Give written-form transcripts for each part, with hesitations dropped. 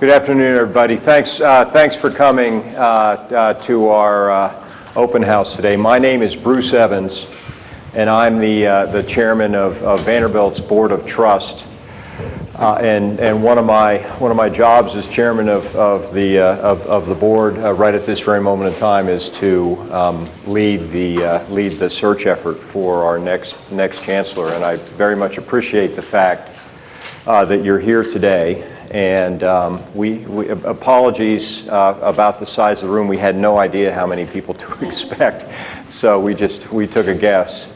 Good afternoon, everybody. Thanks for coming to our open house today. My name is Bruce Evans, and I'm the chairman of Vanderbilt's Board of Trust. And one of my jobs as chairman of the board right at this very moment in time is to lead the search effort for our next chancellor. And I very much appreciate the fact that you're here today. And we apologies about the size of the room. We had no idea how many people to expect, so we took a guess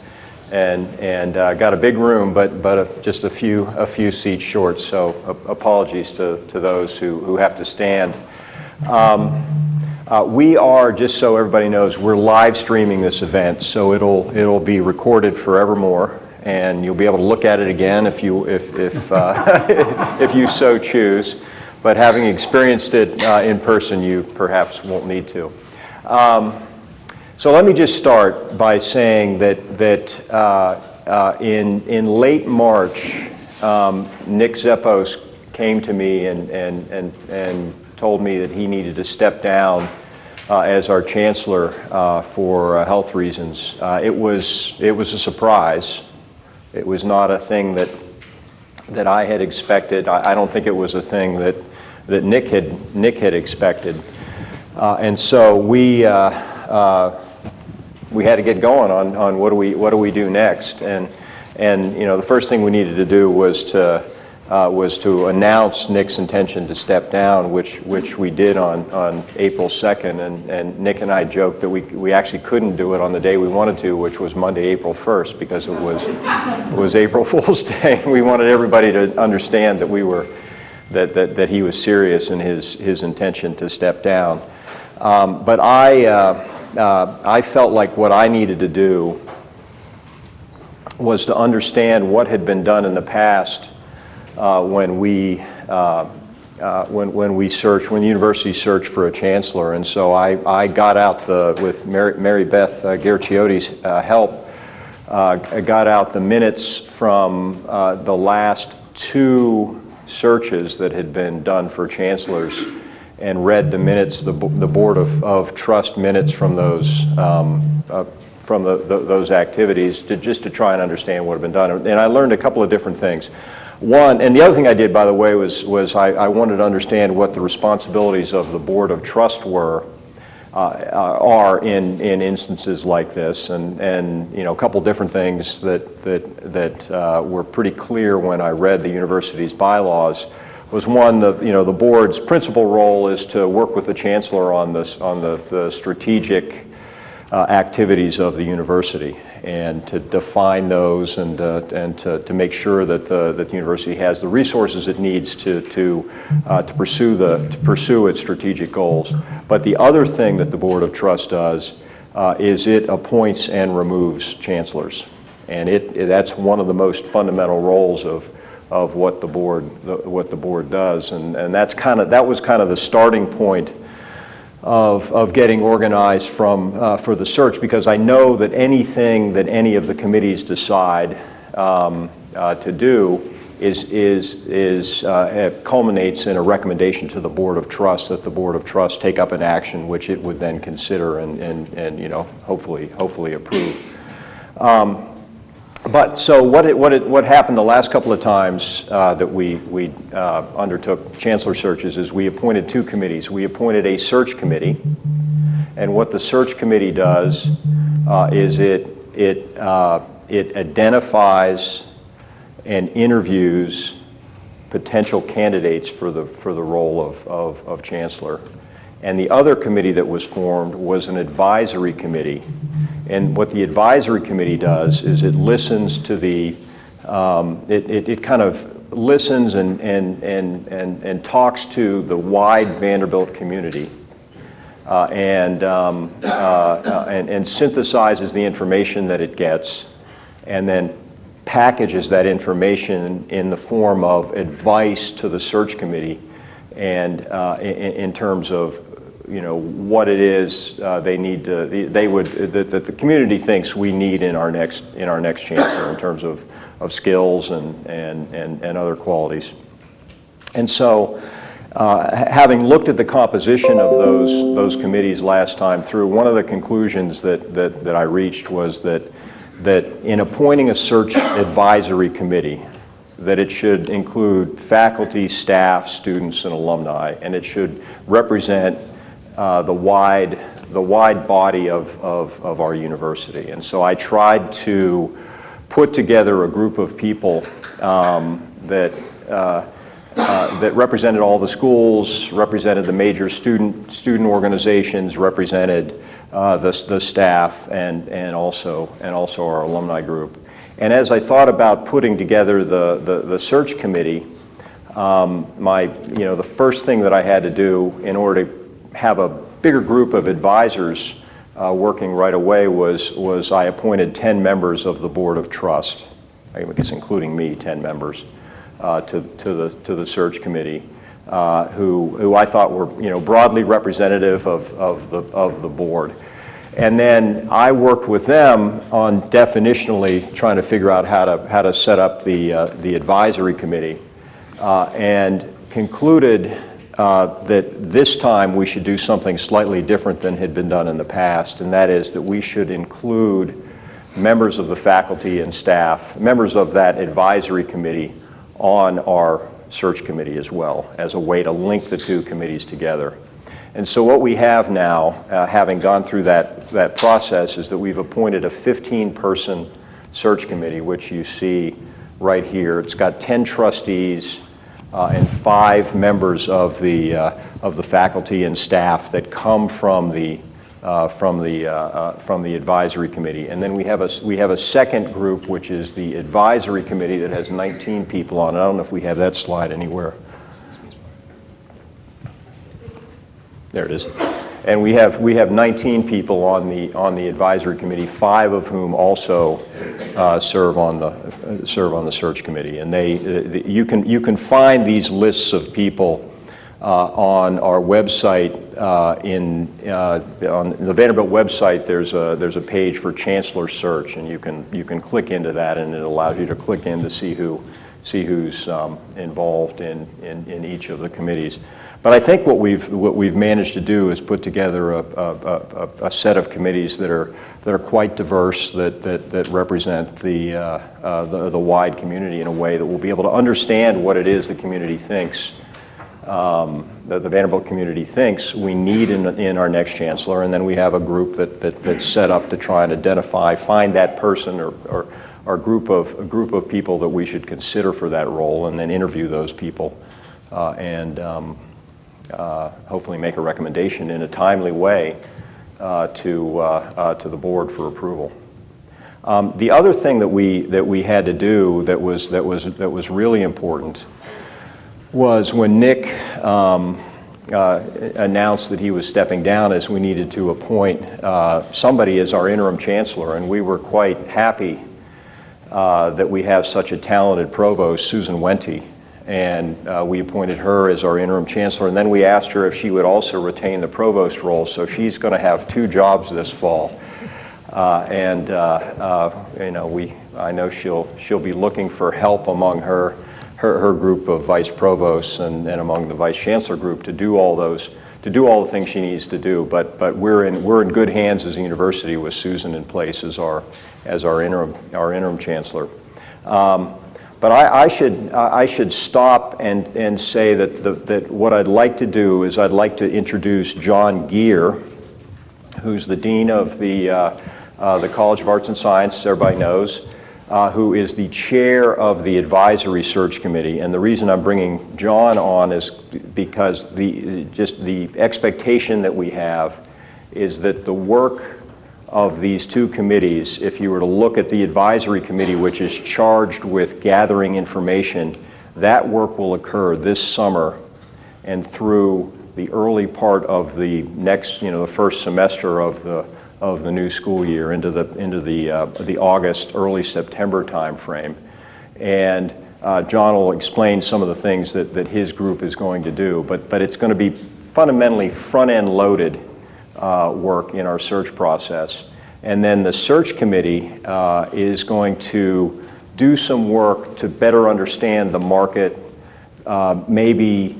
and got a big room, but just a few seats short. So apologies to those who have to stand. We are, just so everybody knows, we're live streaming this event, so it'll be recorded forevermore. And you'll be able to look at it again if you so choose. But having experienced it in person, you perhaps won't need to. So let me just start by saying that in late March, Nick Zeppos came to me and told me that he needed to step down as our chancellor for health reasons. It was a surprise. It was not a thing that I had expected. I don't think it was a thing that Nick had expected. And so we had to get going on what do we do next. And you know, the first thing we needed to do was to announce Nick's intention to step down, which we did on April 2nd. And Nick and I joked that we actually couldn't do it on the day we wanted to, which was Monday, April 1st, because it was April Fool's Day. We wanted everybody to understand that that he was serious in his intention to step down. But I felt like what I needed to do was to understand what had been done in the past when the university searched for a chancellor. And so I got out with Mary Beth Garciotti's help, I got out the minutes from the last two searches that had been done for chancellors and read the minutes, the Board of Trust minutes from those those activities just to try and understand what had been done. And I learned a couple of different things. One, and the other thing I did, by the way, was I wanted to understand what the responsibilities of the Board of Trust are in instances like this, and you know, a couple different things that were pretty clear when I read the university's bylaws. Was one, the board's principal role is to work with the chancellor on the strategic activities of the university, and to define those, and to make sure that the university has the resources it needs to pursue its strategic goals. But the other thing that the Board of Trust does is it appoints and removes chancellors, and that's one of the most fundamental roles of what the board does, and that was kind of the starting point of getting organized for the search, because I know that anything that any of the committees decide to do culminates in a recommendation to the Board of Trust, that the Board of Trust take up an action which it would then consider and you know, hopefully approve. But so what happened the last couple of times that we undertook chancellor searches is we appointed two committees. We appointed a search committee, and what the search committee does is it identifies and interviews potential candidates for the role of chancellor. And the other committee that was formed was an advisory committee. And what the advisory committee does is it listens to it kind of listens and talks to the wide Vanderbilt community and synthesizes the information that it gets, and then packages that information in the form of advice to the search committee, and in terms of, you know, what it is they need to, that the community thinks we need in our next chancellor in terms of skills and other qualities. And so Having looked at the composition of those committees last time through, one of the conclusions that I reached was that in appointing a search advisory committee, that it should include faculty, staff, students, and alumni, and it should represent the wide body of our university. And so I tried to put together a group of people that represented all the schools, represented the major student organizations, represented the staff, and also our alumni group. And as I thought about putting together the search committee, the first thing that I had to do in order to have a bigger group of advisors working right away was I appointed 10 members of the Board of Trust, I guess including me, 10 members, to the search committee, who I thought were broadly representative of the board. And then I worked with them on definitionally trying to figure out how to set up the advisory committee, and concluded that this time we should do something slightly different than had been done in the past, and that is that we should include members of the faculty and staff, members of that advisory committee, on our search committee as well, as a way to link the two committees together. And so what we have now, having gone through that process, is that we've appointed a 15-person search committee, which you see right here. It's got 10 trustees and 5 members of the faculty and staff that come from the advisory committee. And then we have a second group, which is the advisory committee, that has 19 people on it. I don't know if we have that slide anywhere. There it is. And we have 19 people on the advisory committee, 5 of whom also serve on the search committee. And you can find these lists of people on our website. On the Vanderbilt website, there's a page for Chancellor Search, and you can click into that, and it allows you to click in to see who's involved in each of the committees. But I think what we've managed to do is put together a set of committees that are quite diverse, that represent the wide community in a way that we'll be able to understand what it is the community thinks, that the Vanderbilt community thinks we need in our next chancellor, and then we have a group that's set up to try and find that person or a group of people that we should consider for that role, and then interview those people and hopefully make a recommendation in a timely way to the board for approval. The other thing that we had to do that was really important was when Nick announced that he was stepping down, is we needed to appoint somebody as our interim chancellor, and we were quite happy that we have such a talented provost, Susan Wente, and we appointed her as our interim chancellor, and then we asked her if she would also retain the provost role, so she's going to have 2 jobs this fall. I know she'll be looking for help among her group of vice provosts and among the vice chancellor group to do all the things she needs to do. But we're in good hands as a university with Susan in place as our interim chancellor. But I should stop and say that what I'd like to do is I'd like to introduce John Geer, who's the dean of the College of Arts and Science, everybody knows, who is the chair of the advisory search committee. And the reason I'm bringing John on is because the expectation that we have is that the work of these 2 committees, if you were to look at the advisory committee, which is charged with gathering information, that work will occur this summer and through the early part of the next, the first semester of the new school year into the August, early September timeframe. And John will explain some of the things that his group is going to do, but it's going to be fundamentally front-end loaded work in our search process. And then the search committee is going to do some work to better understand the market, maybe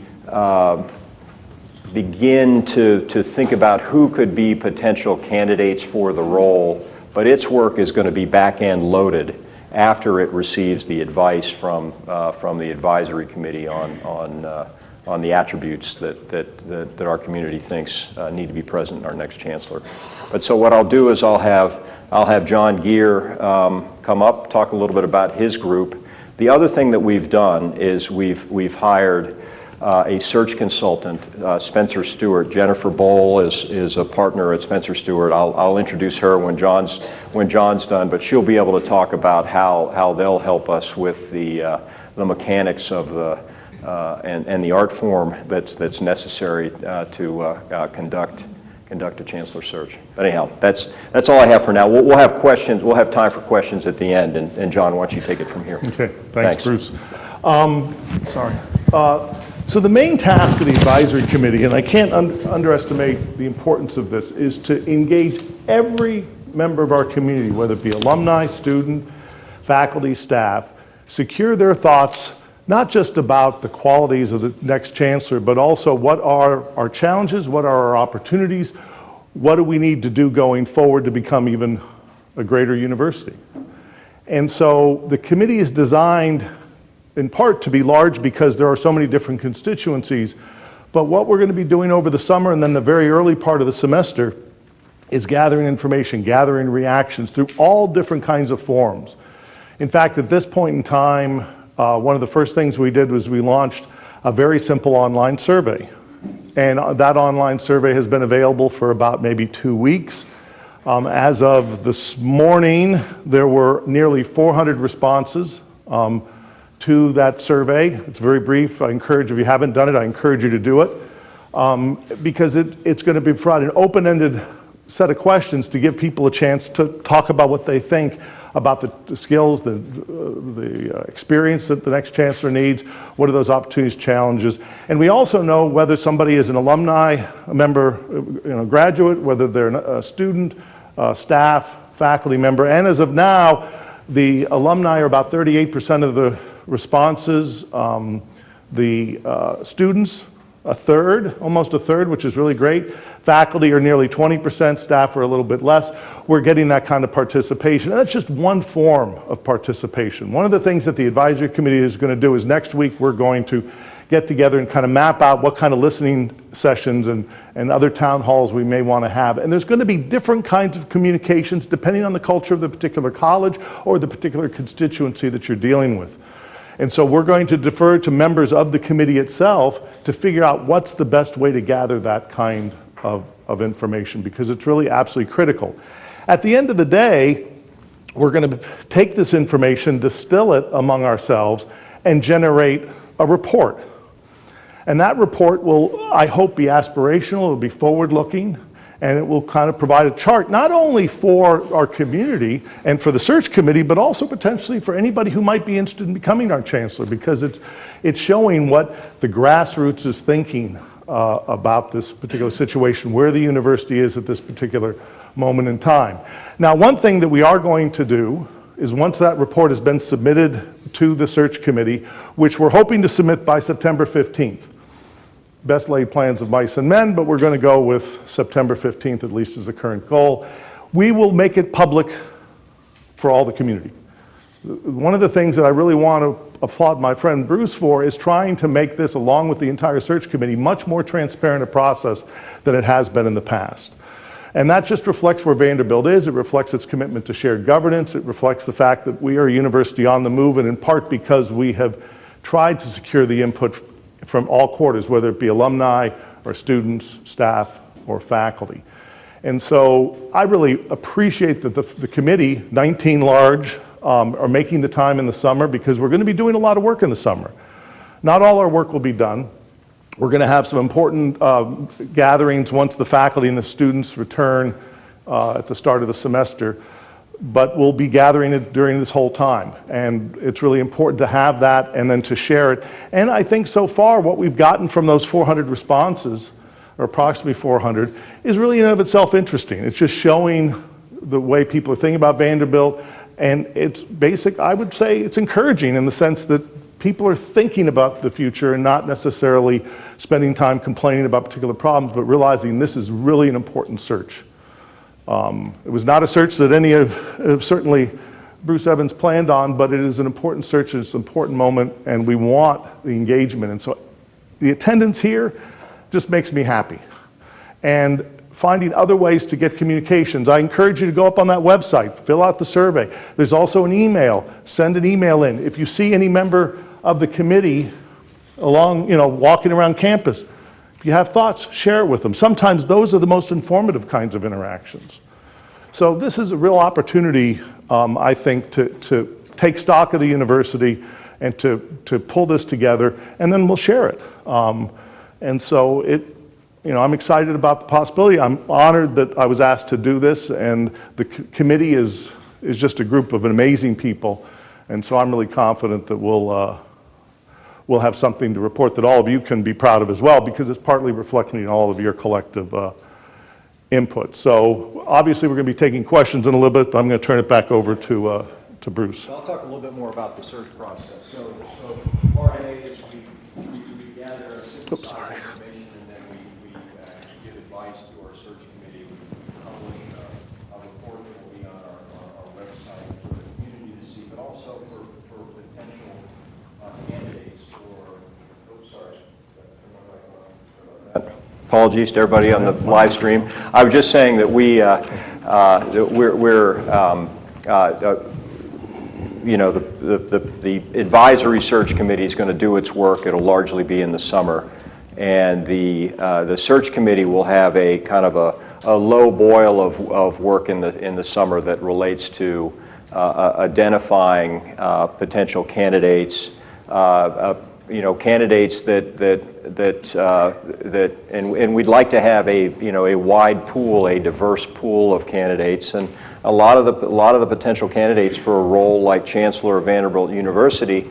begin to think about who could be potential candidates for the role, but its work is going to be back-end loaded after it receives the advice from the advisory committee on the attributes that our community thinks need to be present in our next chancellor. But so what I'll do is I'll have John Geer come up, talk a little bit about his group. The other thing that we've done is we've hired a search consultant, Spencer Stewart. Jennifer Bowl is a partner at Spencer Stewart. I'll introduce her when John's done, but she'll be able to talk about how they'll help us with the mechanics of the and the art form that's necessary to conduct a chancellor search. But anyhow, that's all I have for now. We'll have questions. We'll have time for questions at the end. And John, why don't you take it from here? Okay. Thanks. Bruce. So the main task of the advisory committee, and I can't underestimate the importance of this, is to engage every member of our community, whether it be alumni, student, faculty, staff, secure their thoughts, not just about the qualities of the next chancellor, but also what are our challenges, what are our opportunities, what do we need to do going forward to become even a greater university. And so the committee is designed in part to be large because there are so many different constituencies, but what we're going to be doing over the summer and then the very early part of the semester is gathering information, gathering reactions through all different kinds of forums. In fact, at this point in time, one of the first things we did was we launched a very simple online survey. And that online survey has been available for about maybe 2 weeks. As of this morning, there were nearly 400 responses to that survey. It's very brief. I encourage, if you haven't done it, I encourage you to do it because it's going to be provide an open-ended set of questions to give people a chance to talk about what they think about the skills, the experience that the next chancellor needs, what are those opportunities, challenges. And we also know whether somebody is an alumni, a member, graduate, whether they're a student, staff, faculty member. And as of now, the alumni are about 38% of the responses. The students, a third, almost a third, which is really great. Faculty are nearly 20%, staff are a little bit less. We're getting that kind of participation. And that's just one form of participation. One of the things that the advisory committee is going to do is next week we're going to get together and kind of map out what kind of listening sessions and other town halls we may want to have. And there's going to be different kinds of communications depending on the culture of the particular college or the particular constituency that you're dealing with. And so we're going to defer to members of the committee itself to figure out what's the best way to gather that kind of information, because it's really absolutely critical. At the end of the day, we're going to take this information, distill it among ourselves, and generate a report. And that report will, I hope, be aspirational, it'll be forward-looking, and it will kind of provide a chart, not only for our community and for the search committee, but also potentially for anybody who might be interested in becoming our chancellor, because it's showing what the grassroots is thinking about this particular situation, where the university is at this particular moment in time. Now, one thing that we are going to do is once that report has been submitted to the search committee, which we're hoping to submit by September 15th. Best laid plans of mice and men, but we're going to go with September 15th, at least as the current goal. We will make it public for all the community. One of the things that I really want to applaud my friend Bruce for is trying to make this, along with the entire search committee, much more transparent a process than it has been in the past. And that just reflects where Vanderbilt is. It reflects its commitment to shared governance. It reflects the fact that we are a university on the move, and in part because we have tried to secure the input from all quarters, whether it be alumni or students, staff, or faculty. And so I really appreciate that the committee, 19 large, are making the time in the summer, because we're going to be doing a lot of work in the summer. Not all our work will be done. We're going to have some important gatherings once the faculty and the students return at the start of the semester, but we'll be gathering it during this whole time. And it's really important to have that and then to share it. And I think so far what we've gotten from those 400 responses, or approximately 400, is really in and of itself interesting. It's just showing the way people are thinking about Vanderbilt, and it's basic, I would say it's encouraging in the sense that people are thinking about the future and not necessarily spending time complaining about particular problems, but realizing this is really an important search. It was not a search that any of certainly Bruce Evans planned on, but it is an important search, it's an important moment, and we want the engagement. And so the attendance here just makes me happy. And finding other ways to get communications. I encourage you to go up on that website, fill out the survey. There's also an email. Send an email in. If you see any member of the committee along, walking around campus, if you have thoughts, share it with them. Sometimes those are the most informative kinds of interactions. So this is a real opportunity, I think, to take stock of the university and to pull this together, and then we'll share it. And so I'm excited about the possibility. I'm honored that I was asked to do this, and the committee is just a group of amazing people, and so I'm really confident that we'll have something to report that all of you can be proud of as well, because it's partly reflecting all of your collective input. So obviously we're going to be taking questions in a little bit, but I'm going to turn it back over to Bruce. I'll talk a little bit more about the search process. So part A is we gather synthesize information, and then we give advice to our search committee. We publish a report that will be on our website for the community to see, but also for potential candidates for, apologies to everybody on the live stream. I was just saying that the advisory search committee is going to do its work. It'll largely be in the summer, and the search committee will have a kind of a low boil of work in the summer that relates to identifying potential candidates. Candidates and we'd like to have a wide pool, a diverse pool of candidates, and a lot of the potential candidates for a role like Chancellor of Vanderbilt University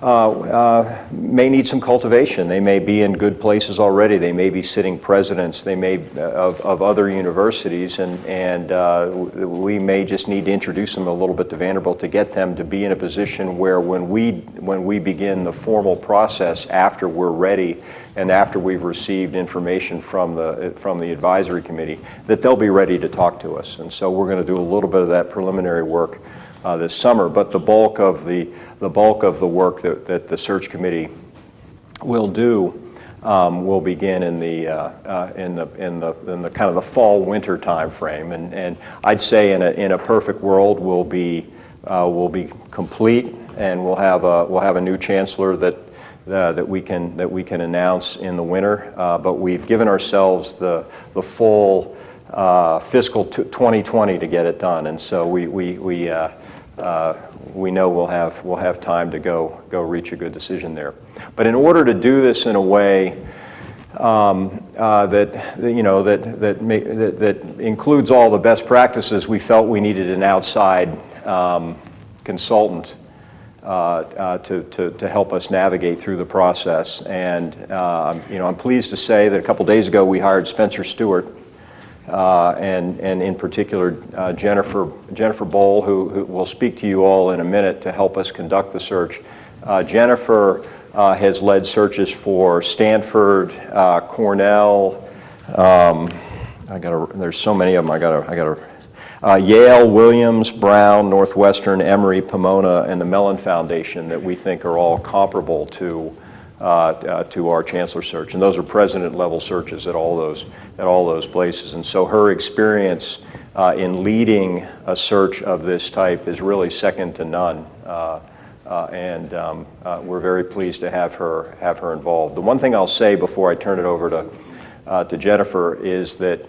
may need some cultivation. They may be in good places already. They may be sitting presidents. They may of other universities, and we may just need to introduce them a little bit to Vanderbilt to get them to be in a position where when we begin the formal process after we're ready and after we've received information from the advisory committee, that they'll be ready to talk to us. And so we're going to do a little bit of that preliminary work this summer, but the bulk of the work that the search committee will do will begin in the kind of the fall winter time frame, and I'd say in a perfect world we'll be complete, and we'll have a new chancellor that we can announce in the winter, but we've given ourselves the full fiscal 2020 to get it done, and so we know we'll have time to go reach a good decision there. But in order to do this in a way that includes all the best practices, we felt we needed an outside consultant to help us navigate through the process. And I'm pleased to say that a couple days ago we hired Spencer Stewart. And in particular Jennifer Bowl, who will speak to you all in a minute to help us conduct the search. Jennifer has led searches for Stanford, Cornell. There's so many of them. Yale, Williams, Brown, Northwestern, Emory, Pomona, and the Mellon Foundation that we think are all comparable to our chancellor search, and those are president-level searches at all those places. And so her experience in leading a search of this type is really second to none, and we're very pleased to have her involved. The one thing I'll say before I turn it over to Jennifer is that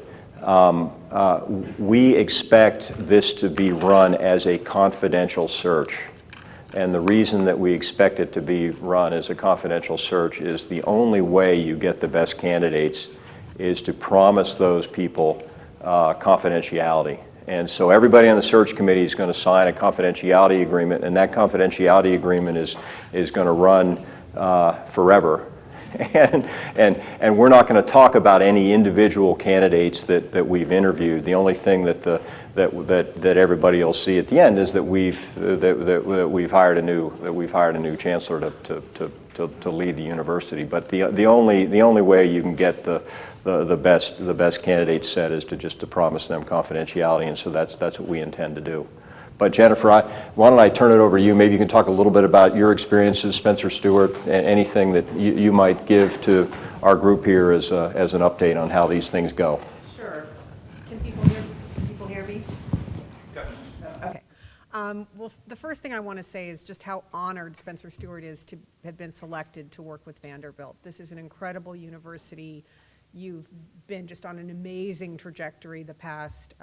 we expect this to be run as a confidential search. And the reason that we expect it to be run as a confidential search is the only way you get the best candidates is to promise those people confidentiality. And so everybody on the search committee is going to sign a confidentiality agreement, and that confidentiality agreement is going to run forever. and we're not going to talk about any individual candidates that we've interviewed. The only thing that everybody will see at the end is that we've hired a new chancellor to lead the university. But the only way you can get the best candidate set is to promise them confidentiality, and so that's what we intend to do. But Jennifer, why don't I turn it over to you? Maybe you can talk a little bit about your experiences, Spencer Stewart, and anything that you might give to our group here as an update on how these things go. Sure. Can people hear me? Okay. Well, the first thing I want to say is just how honored Spencer Stewart is to have been selected to work with Vanderbilt. This is an incredible university. You've been just on an amazing trajectory the past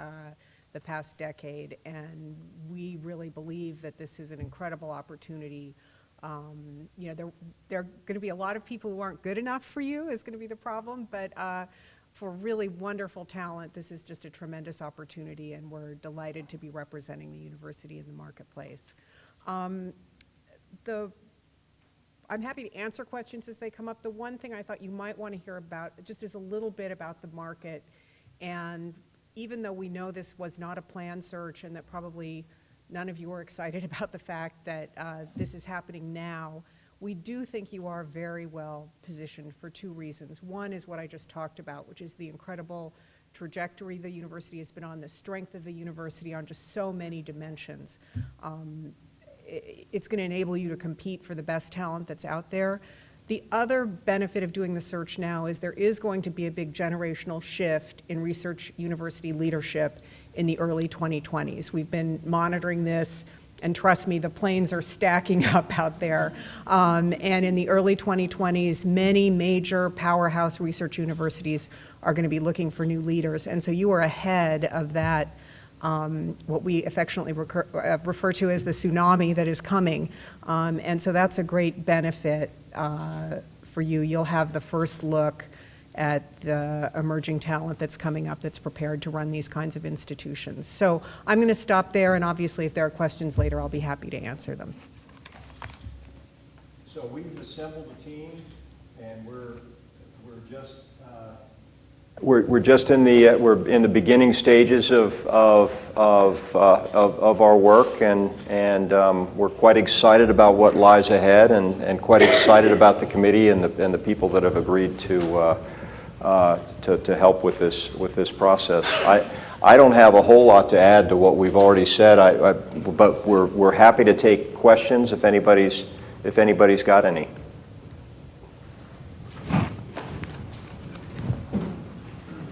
decade, and we really believe that this is an incredible opportunity. You know, there are going to be a lot of people who aren't good enough for you is going to be the problem, but for really wonderful talent, this is just a tremendous opportunity, and we're delighted to be representing the university in the marketplace. I'm happy to answer questions as they come up. The one thing I thought you might want to hear about just is a little bit about the market, and even though we know this was not a planned search and that probably none of you are excited about the fact that this is happening now, we do think you are very well positioned for two reasons. One is what I just talked about, which is the incredible trajectory the university has been on, the strength of the university on just so many dimensions. It's going to enable you to compete for the best talent that's out there. The other benefit of doing the search now is there is going to be a big generational shift in research university leadership in the early 2020s. We've been monitoring this, and trust me, the planes are stacking up out there. And in the early 2020s, many major powerhouse research universities are going to be looking for new leaders. And so you are ahead of that, what we affectionately refer to as the tsunami that is coming. And so that's a great benefit for you. You'll have the first look at the emerging talent that's coming up that's prepared to run these kinds of institutions. So I'm going to stop there, and obviously if there are questions later, I'll be happy to answer them. So we've assembled a team, and we're just in the beginning stages of our work, and we're quite excited about what lies ahead, and quite excited about the committee and the people that have agreed to help with this process. I don't have a whole lot to add to what we've already said, but we're happy to take questions if anybody's got any.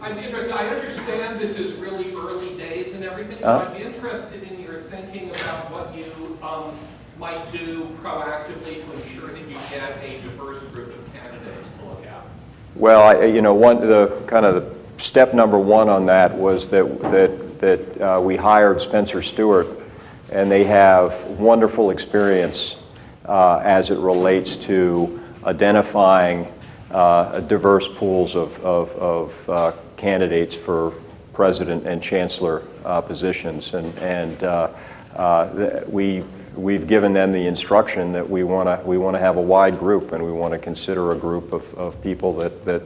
I'd be interested, I understand this is really early days and everything, but I'd be interested in your thinking about what you might do proactively to ensure that you get a diverse group of candidates to look at. Well, the step number one on that was that we hired Spencer Stewart, and they have wonderful experience as it relates to identifying diverse pools of candidates for president and chancellor positions, and we've given them the instruction that we want to have a wide group, and we want to consider a group of people that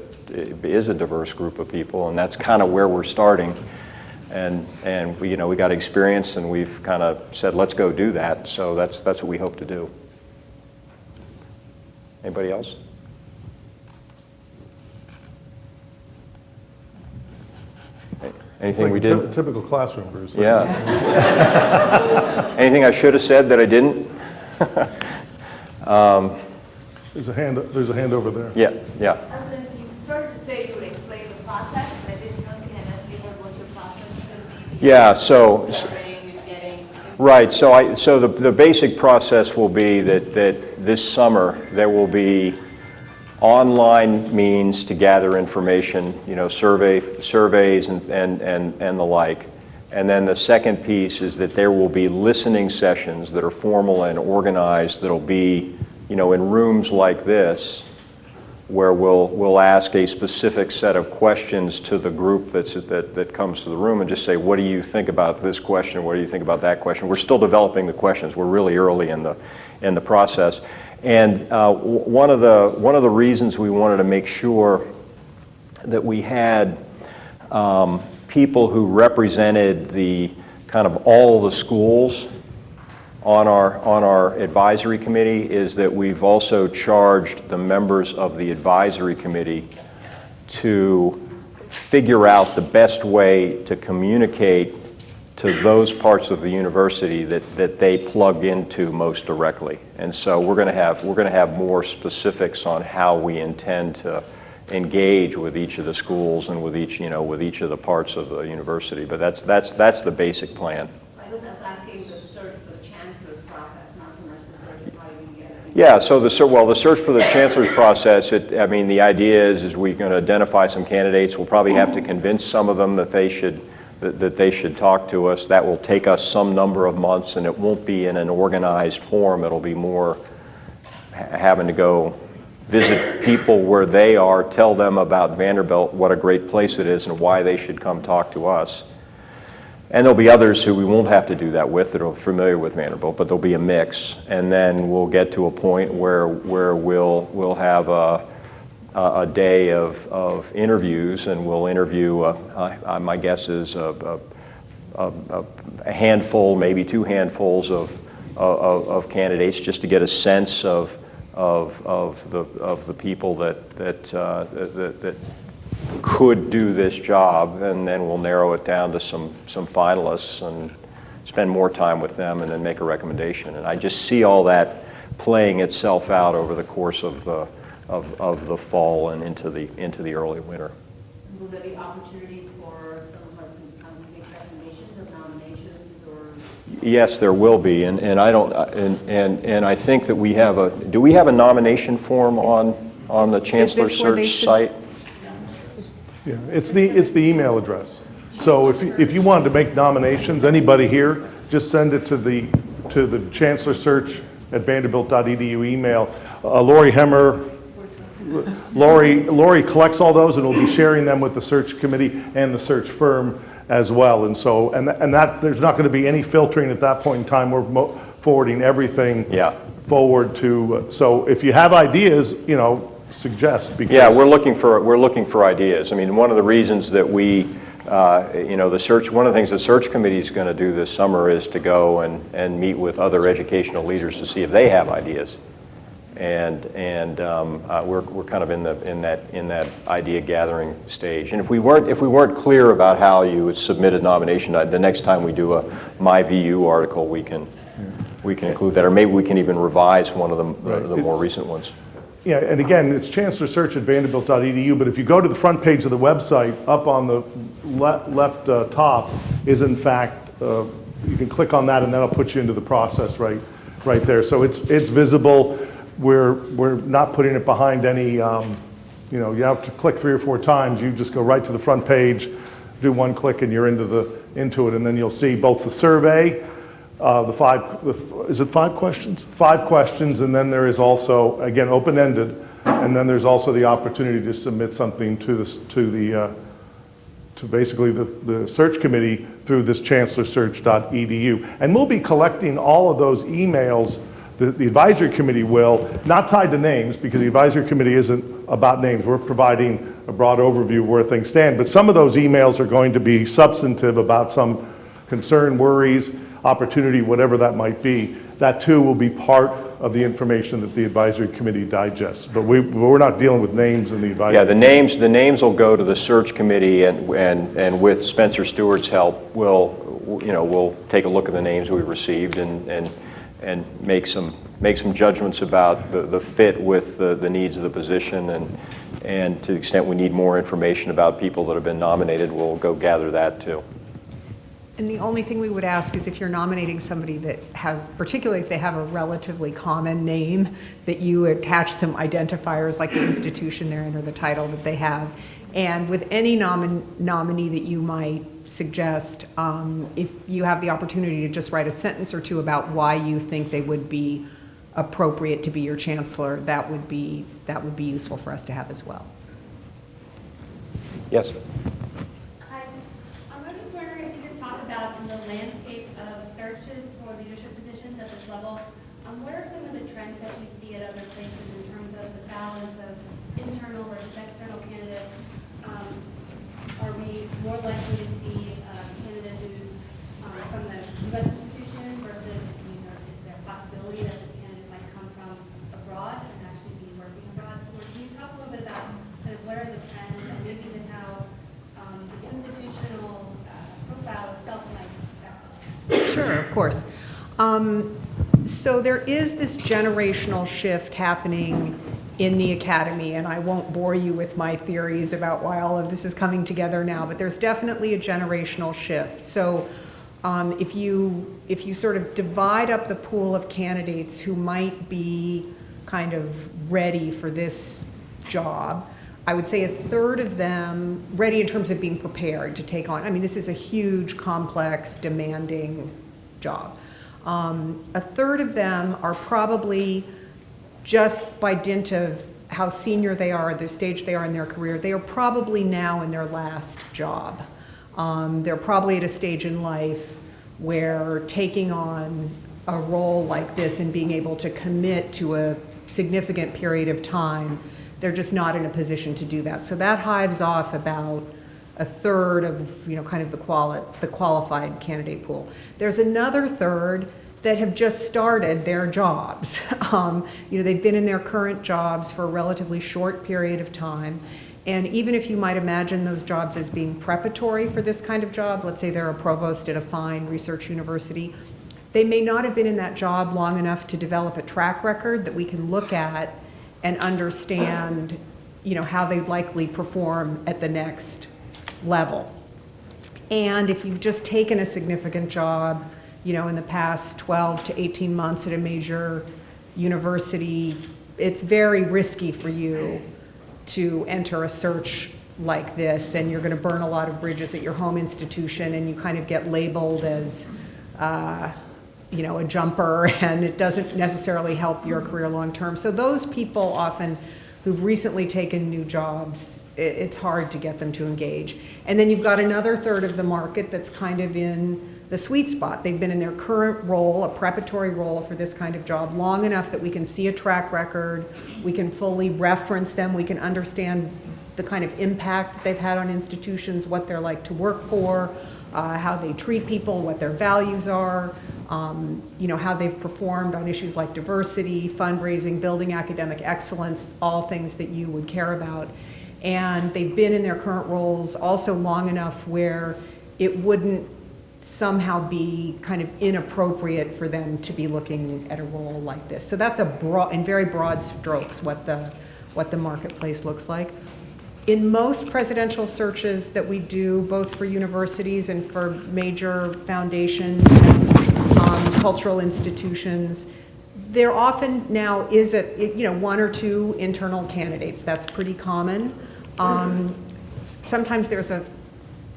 is a diverse group of people, and that's kind of where we're starting, and we got experience, and we've kind of said let's go do that. So that's what we hope to do. Anybody else? Anything we did? Typical classroom, Bruce. Yeah. Anything I should have said that I didn't? There's a hand over there. Yeah. I was going to say, you started to say you would explain the process, but I didn't know if you had heard what your process is going to be. Yeah. So. Surveying and getting. Right. So the basic process will be that this summer there will be online means to gather information, surveys and the like. And then the second piece is that there will be listening sessions that are formal and organized that'll be, in rooms like this, where we'll ask a specific set of questions to the group that comes to the room and just say, what do you think about this question? What do you think about that question? We're still developing the questions. We're really early in the process. And one of the reasons we wanted to make sure that we had people who represented the kind of all the schools on our advisory committee is that we've also charged the members of the advisory committee to figure out the best way to communicate to those parts of the university that they plug into most directly. And so we're going to have more specifics on how we intend to engage with each of the schools and with each of the parts of the university. But that's the basic plan. I was asking the search for the chancellor's process, not so much the search of how you get it. Yeah, so the search for the chancellor's process, the idea is we're going to identify some candidates. We'll probably have to convince some of them that they should talk to us. That will take us some number of months, and it won't be in an organized form. It'll be more having to go visit people where they are, tell them about Vanderbilt, what a great place it is, and why they should come talk to us. And there'll be others who we won't have to do that with that are familiar with Vanderbilt, but there'll be a mix. And then we'll get to a point where we'll have a day of interviews, and we'll interview, my guess is a handful, maybe two handfuls of candidates, just to get a sense of the people that could do this job, and then we'll narrow it down to some finalists and spend more time with them, and then make a recommendation. And I just see all that playing itself out over the course of the fall and into the early winter. Will there be opportunities for some of us to come to make recommendations of nominations or? Yes, there will be, and I think that we have do we have a nomination form on the Chancellor this where they Search should- site? Yeah, it's the email address. So if you wanted to make nominations, anybody here, just send it to the Chancellor Search at Vanderbilt.edu email. Lori Hemmer, Lori collects all those, and will be sharing them with the search committee and the search firm as well. And so, and that there's not going to be any filtering at that point in time. We're forwarding everything forward to. So if you have ideas, suggest. Because Yeah, we're looking for ideas. I mean, one of the reasons that we, one of the things the search committee is going to do this summer is to go and meet with other educational leaders to see if they have ideas. And we're kind of in that idea gathering stage. And if we weren't clear about how you would submit a nomination, the next time we do a MyVU article, we can include that, or maybe we can even revise one of the more recent ones. Yeah, and again, it's Chancellor Search at Vanderbilt.edu, but if you go to the front page of the website, up on the left top is in fact, you can click on that and that'll put you into the process right there. So it's visible. We're not putting it behind any, you have to click 3 or 4 times. You just go right to the front page, do one click, and you're into it, and then you'll see both the survey, is it 5 questions? 5 questions, and then there is also, again, open-ended, and then there's also the opportunity to submit something to basically the search committee through this chancellorsearch.edu. And we'll be collecting all of those emails. The advisory committee will, not tied to names, because the advisory committee isn't about names. We're providing a broad overview of where things stand, but some of those emails are going to be substantive about some concern, worries, opportunity, whatever that might be. That too will be part of the information that the advisory committee digests. But we're not dealing with names in the advisory. Yeah, the names will go to the search committee, and with Spencer Stewart's help, we'll take a look at the names we received and make some judgments about the fit with the needs of the position, and to the extent we need more information about people that have been nominated, we'll go gather that too. And the only thing we would ask is if you're nominating somebody that has, particularly if they have a relatively common name, that you attach some identifiers like the institution they're in or the title that they have. And with any nominee that you might suggest, if you have the opportunity to just write a sentence or two about why you think they would be appropriate to be your chancellor, that would be useful for us to have as well. Yes. I'm just wondering if you could talk about in the landscape of searches for leadership positions at this level, what are some of the trends that you see at other places in terms of the balance of internal versus external candidates? Are we more likely to see a candidate who's from the U.S. institution versus, is there a possibility that this candidate might come from abroad and actually be working abroad? So can you talk a little bit about kind of what are the trends and maybe even how the institutional profile itself might affect? Sure, of course. So there is this generational shift happening in the academy, and I won't bore you with my theories about why all of this is coming together now, but there's definitely a generational shift. So if you sort of divide up the pool of candidates who might be kind of ready for this job, I would say a third of them ready in terms of being prepared to take on. I mean, this is a huge, complex, demanding job. A third of them are probably, just by dint of how senior they are, the stage they are in their career, they are probably now in their last job. They're probably at a stage in life where taking on a role like this and being able to commit to a significant period of time, they're just not in a position to do that. So that hives off about a third of, kind of the qualified candidate pool. There's another third that have just started their jobs. They've been in their current jobs for a relatively short period of time. And even if you might imagine those jobs as being preparatory for this kind of job, let's say they're a provost at a fine research university, they may not have been in that job long enough to develop a track record that we can look at and understand, how they'd likely perform at the next level. And if you've just taken a significant job, in the past 12 to 18 months at a major university, it's very risky for you to enter a search like this, and you're going to burn a lot of bridges at your home institution, and you kind of get labeled as, a jumper, and it doesn't necessarily help your career long term. So those people often who've recently taken new jobs, it's hard to get them to engage. And then you've got another third of the market that's kind of in the sweet spot. They've been in their current role, a preparatory role for this kind of job, long enough that we can see a track record, we can fully reference them, we can understand the kind of impact they've had on institutions, what they're like to work for, how they treat people, what their values are, how they've performed on issues like diversity, fundraising, building academic excellence, all things that you would care about. And they've been in their current roles also long enough where it wouldn't somehow be kind of inappropriate for them to be looking at a role like this. So that's in very broad strokes what the marketplace looks like. In most presidential searches that we do, both for universities and for major foundations and cultural institutions, there often now is one or two internal candidates. That's pretty common. Sometimes there's a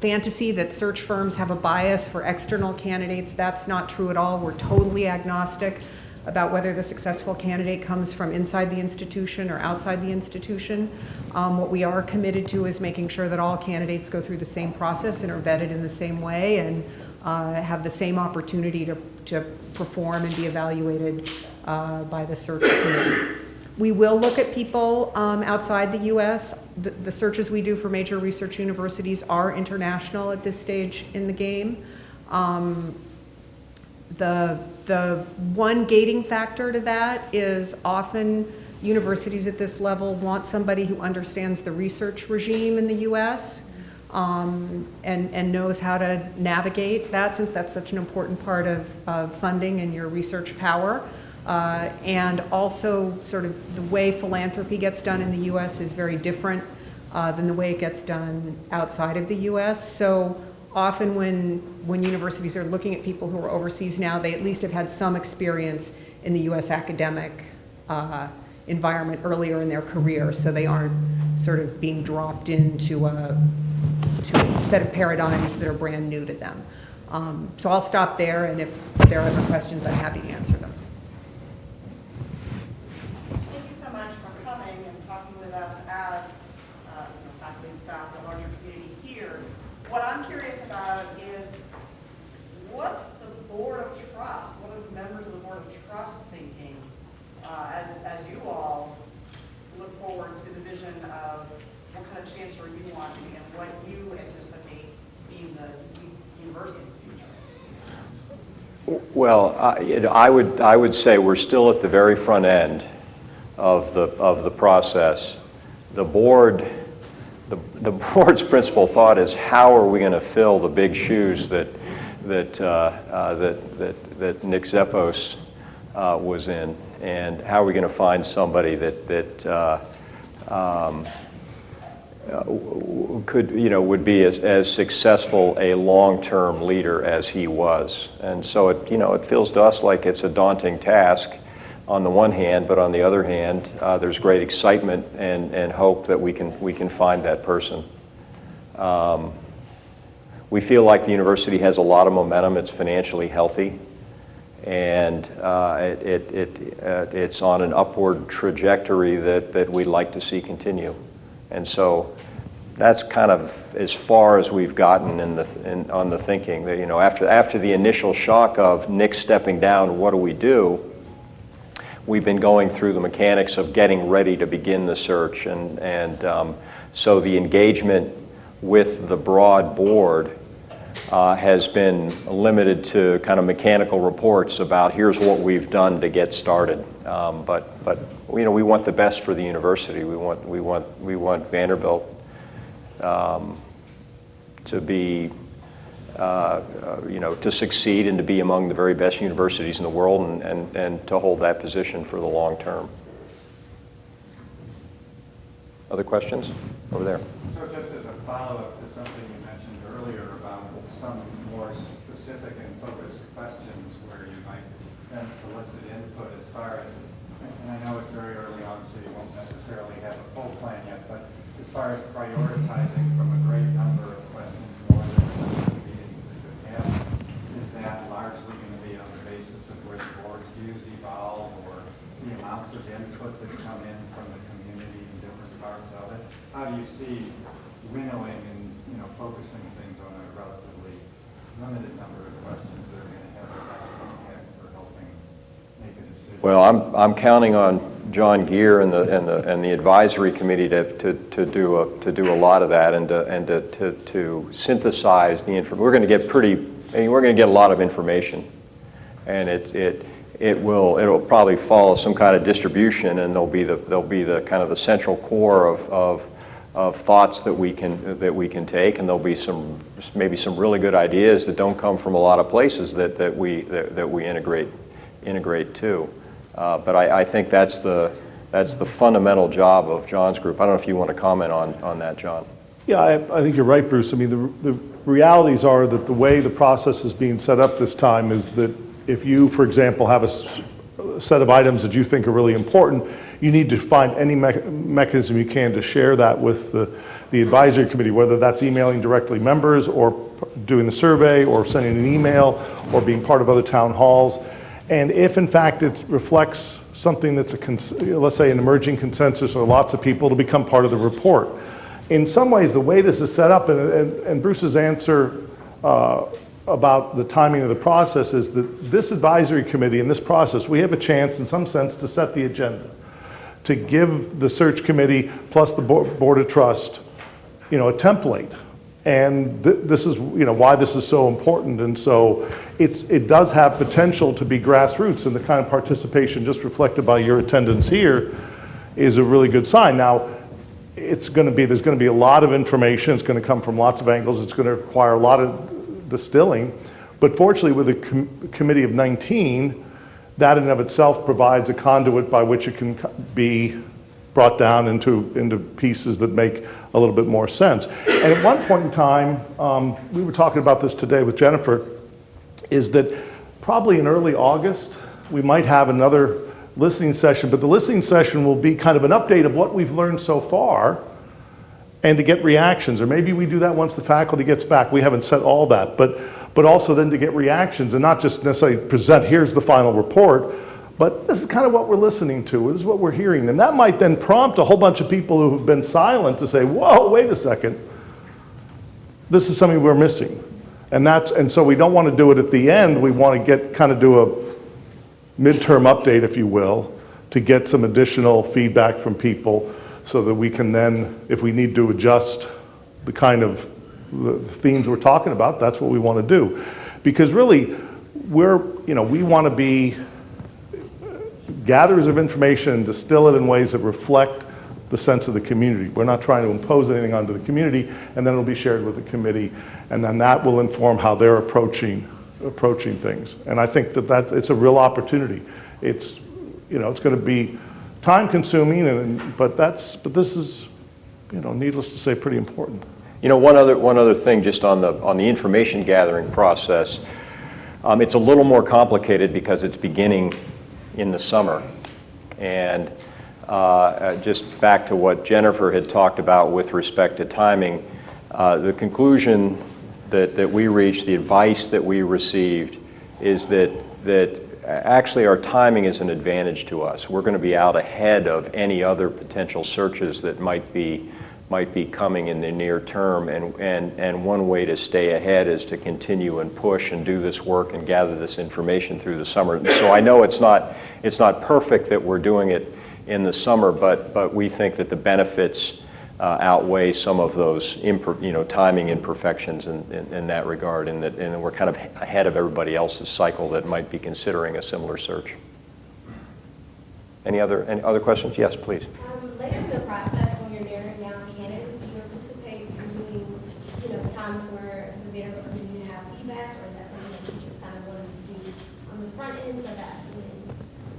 fantasy that search firms have a bias for external candidates. That's not true at all. We're totally agnostic about whether the successful candidate comes from inside the institution or outside the institution. What we are committed to is making sure that all candidates go through the same process and are vetted in the same way and have the same opportunity to perform and be evaluated by the search committee. We will look at people outside the U.S. The searches we do for major research universities are international at this stage in the game. The one gating factor to that is often universities at this level want somebody who understands the research regime in the U.S. And knows how to navigate that, since that's such an important part of funding and your research power. And also sort of the way philanthropy gets done in the U.S. is very different than the way it gets done outside of the U.S. So often when universities are looking at people who are overseas now, they at least have had some experience in the U.S. academic environment earlier in their career, so they aren't sort of being dropped into a set of paradigms that are brand new to them. So I'll stop there, and if there are other questions, I'm happy to answer them. you all look forward to the vision of what kind of chancellor you want and what you anticipate being the university's future. Well, I would say we're still at the very front end of the process. The board's principal thought is, how are we going to fill the big shoes that Nick Zeppos was in, and how are we going to find somebody that could, would be as successful a long-term leader as he was. And so it feels to us like it's a daunting task on the one hand, but on the other hand, there's great excitement and hope that we can find that person. We feel like the university has a lot of momentum. It's financially healthy, and it's on an upward trajectory that we'd like to see continue. And so that's kind of as far as we've gotten on the thinking. That, after the initial shock of Nick stepping down, what do we do? We've been going through the mechanics of getting ready to begin the search, and so the engagement with the broad board has been limited to kind of mechanical reports about here's what we've done to get started. But we want the best for the university. We want Vanderbilt to be to succeed and to be among the very best universities in the world, and to hold that position for the long term. Other questions? Over there. So just as a follow-up to something you mentioned earlier about some more specific and focused questions where you might then solicit input as far as, and I know it's very early on, so you won't necessarily have a full plan yet, but as far as prioritizing from a great number of questions more than the number of meetings that you have, is that largely going to be on the basis of where the board's views evolve, or the amounts of input that come in from the community in different parts of it? How do you see winnowing and focusing things on a relatively limited number of questions that are going to have the best impact for helping make a decision? Well, I'm counting on John Geer and the advisory committee to do a lot of that, and to synthesize the information. We're going to get a lot of information, and it'll probably follow some kind of distribution, and there'll be the kind of the central core of thoughts that we can take, and there'll be maybe some really good ideas that don't come from a lot of places that we integrate too. But I think that's the fundamental job of John's group. I don't know if you want to comment on that, John. Yeah, I think you're right, Bruce. I mean, the realities are that the way the process is being set up this time is that if you, for example, have a set of items that you think are really important, you need to find any mechanism you can to share that with the advisory committee, whether that's emailing directly members, or doing the survey, or sending an email, or being part of other town halls. And if in fact it reflects something that's let's say an emerging consensus, or lots of people, to become part of the report. In some ways, the way this is set up, and Bruce's answer about the timing of the process, is that this advisory committee and this process, we have a chance in some sense to set the agenda, to give the search committee plus the board of trust, a template. And this is why this is so important. And so it does have potential to be grassroots, and the kind of participation just reflected by your attendance here is a really good sign. Now, there's going to be a lot of information. It's going to come from lots of angles. It's going to require a lot of distilling. But fortunately, with a committee of 19, that in and of itself provides a conduit by which it can be brought down into pieces that make a little bit more sense. And at one point in time, we were talking about this today with Jennifer, is that probably in early August, we might have another listening session, but the listening session will be kind of an update of what we've learned so far, and to get reactions. Or maybe we do that once the faculty gets back. We haven't said all that, but also then to get reactions, and not just necessarily present, here's the final report, but this is kind of what we're listening to, this is what we're hearing. And that might then prompt a whole bunch of people who have been silent to say, whoa, wait a second, this is something we're missing. And so we don't want to do it at the end. We want to do a midterm update, if you will, to get some additional feedback from people so that we can then, if we need to adjust the kind of the themes we're talking about, that's what we want to do. Because really, we want to be gatherers of information and distill it in ways that reflect the sense of the community. We're not trying to impose anything onto the community, and then it'll be shared with the committee, and then that will inform how they're approaching things. And I think that it's a real opportunity. It's it's going to be time consuming, but this is, needless to say, pretty important. One other thing just on the information gathering process. It's a little more complicated because it's beginning in the summer. And just back to what Jennifer had talked about with respect to timing, the conclusion that we reached, the advice that we received, is that actually our timing is an advantage to us. We're going to be out ahead of any other potential searches that might be coming in the near term, and one way to stay ahead is to continue and push and do this work and gather this information through the summer. So I know it's not perfect that we're doing it in the summer, but we think that the benefits outweigh some of those timing imperfections in that regard, and we're kind of ahead of everybody else's cycle that might be considering a similar search. Any other questions? Yes, please. Later in the process, when you're narrowing down candidates, do you anticipate doing, time for the Vanderbilt community to have feedback, or is that something that you just kind of want us to do on the front end so that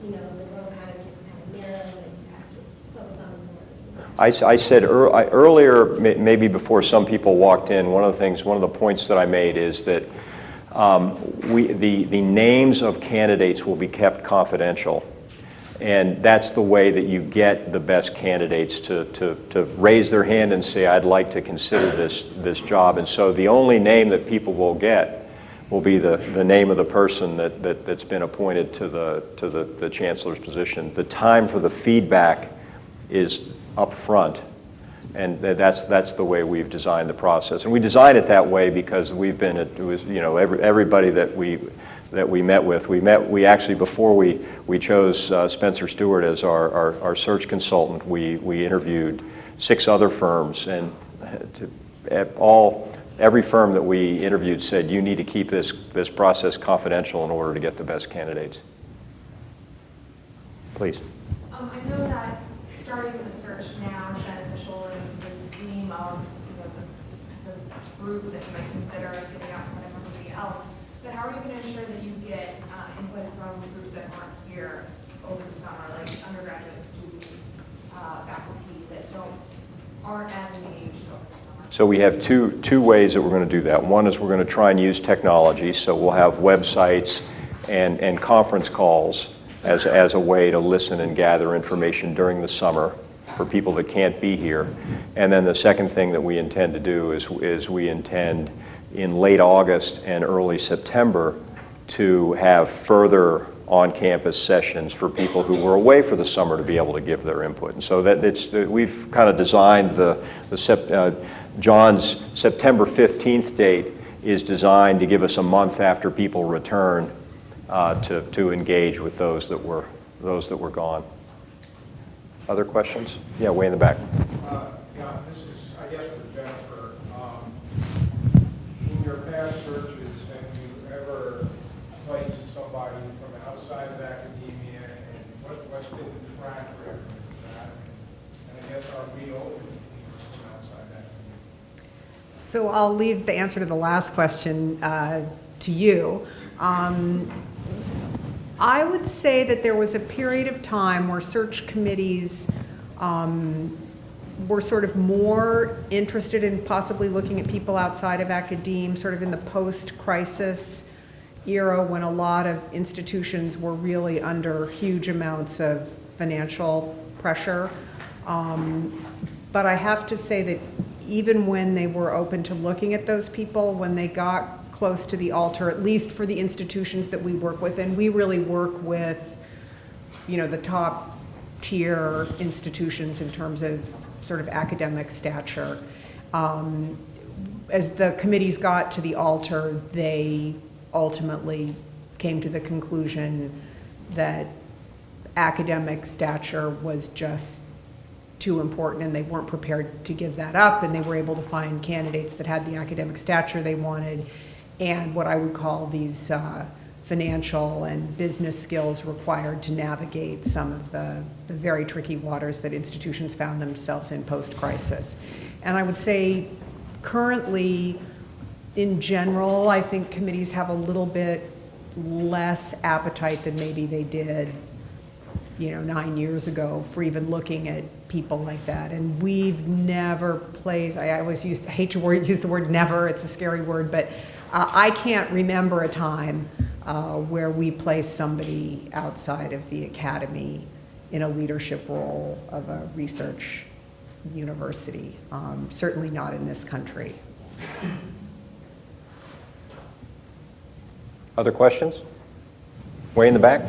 when, the road kind of gets kind of narrow and you have to just focus on the board? I said earlier, maybe before some people walked in, one of the points that I made is that the names of candidates will be kept confidential. And that's the way that you get the best candidates to raise their hand and say, I'd like to consider this job. And so the only name that people will get will be the name of the person that's been appointed to the chancellor's position. The time for the feedback is up front. And that's the way we've designed the process. And we designed it that way because we've been, everybody that we met with. We actually, before we chose Spencer Stewart as our search consultant, we interviewed 6 other firms, and every firm that we interviewed said, you need to keep this process confidential in order to get the best candidates. Please. I know that starting the search now is beneficial in the scheme of the group that you might consider giving out from everybody else. But how are you going to ensure that you get input from groups that aren't here over the summer, like undergraduate students, faculty that aren't as engaged over the summer? So we have two ways that we're going to do that. One is we're going to try and use technology, so we'll have websites and conference calls as a way to listen and gather information during the summer for people that can't be here. And then the second thing that we intend to do is we intend in late August and early September to have further on-campus sessions for people who were away for the summer to be able to give their input. And so we've kind of designed John's September 15th date is designed to give us a month after people return to engage with those that were gone. Other questions? Yeah, way in the back. Yeah, this is, I guess, for Jennifer. In your past searches, have you ever placed somebody from outside of academia, and what's been the track record of that? And I guess are we open to people from outside academia? So I'll leave the answer to the last question to you. I would say that there was a period of time where search committees were sort of more interested in possibly looking at people outside of academe, sort of in the post-crisis era when a lot of institutions were really under huge amounts of financial pressure. But I have to say that even when they were open to looking at those people, when they got close to the altar, at least for the institutions that we work with, and we really work with, the top tier institutions in terms of sort of academic stature. As the committees got to the altar, they ultimately came to the conclusion that academic stature was just too important, and they weren't prepared to give that up, and they were able to find candidates that had the academic stature they wanted and what I would call these financial and business skills required to navigate some of the very tricky waters that institutions found themselves in post-crisis. And I would say currently, in general, I think committees have a little bit less appetite than maybe they did 9 years ago for even looking at people like that. And we've never placed, I always hate to use the word never, it's a scary word, but I can't remember a time where we placed somebody outside of the academy in a leadership role of a research university, certainly not in this country. Other questions? Way in the back?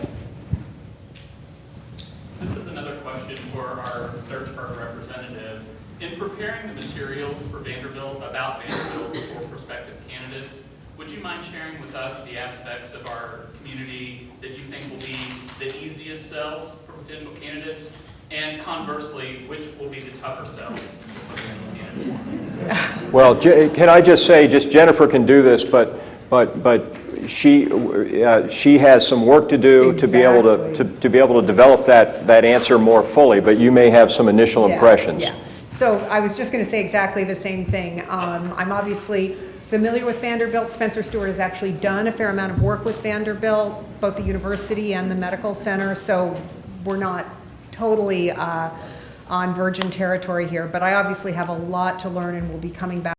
This is another question for our search firm representative. In preparing the materials for Vanderbilt, about Vanderbilt for prospective candidates, would you mind sharing with us the aspects of our community that you think will be the easiest sells for potential candidates? And conversely, which will be the tougher sells for potential candidates? Well, can I just say, Jennifer can do this, but she has some work to do. Exactly. to be able to develop that answer more fully. But you may have some initial impressions. Yeah. So I was just going to say exactly the same thing. I'm obviously familiar with Vanderbilt. Spencer Stewart has actually done a fair amount of work with Vanderbilt, both the university and the medical center. So we're not totally on virgin territory here. But I obviously have a lot to learn, and we'll be coming back